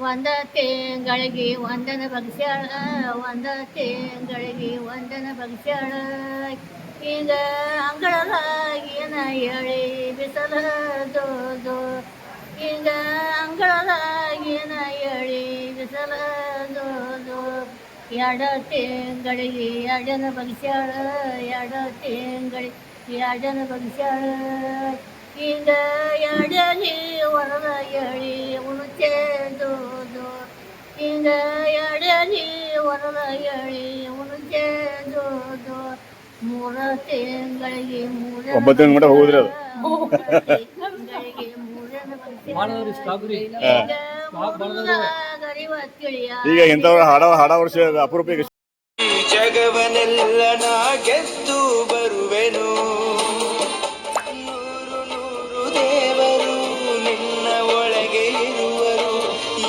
ಒಂದ ತಿಂಗಳಿಗೆ ಒಂದನ ಬಗ್ಸ್ಯಾಳ ಒಂದ ತಿಂಗಳಿಗೆ ಒಂದನ ಬಗ್ಸ್ಯಾಳ ಈಗ ಅಂಗಳದಾಗಿನ ಎಳಿ ಬಿಸಲ ದೋ ಈಗ ಅಂಗಳದಾಗಿನ ಎಳಿ ಬಿಸಲ ದೋ ಎಡ ತಿಂಗಳಿಗೆ ಎಡನ ಬಗ್ಸ್ಯಾಳ ಎಡ ತಿಂಗಳಿಗೆ ಎಡನ ಬಗ್ಸ್ಯಾಳ ಈಗ ಎಡಲಿ ಹೊರದ ಎಳಿ ಉಣುಚೇದು ಈಗ ಎಡಲಿ ಹೊರದ ಎಳಿ ಉಣುಚೇದು ಮೂರ ತಿಂಗಳಿಗೆ ಮಟ ಹೋಗುದ್ರಿ ಅದು ಈಗ ಇಂಥವ್ರ ಹಾಡ ವರ್ಷ ಅಪರೂಪ ಜಗವನೆಲ್ಲ ನಾ ಗೆದ್ದು ಬರುವೆನು.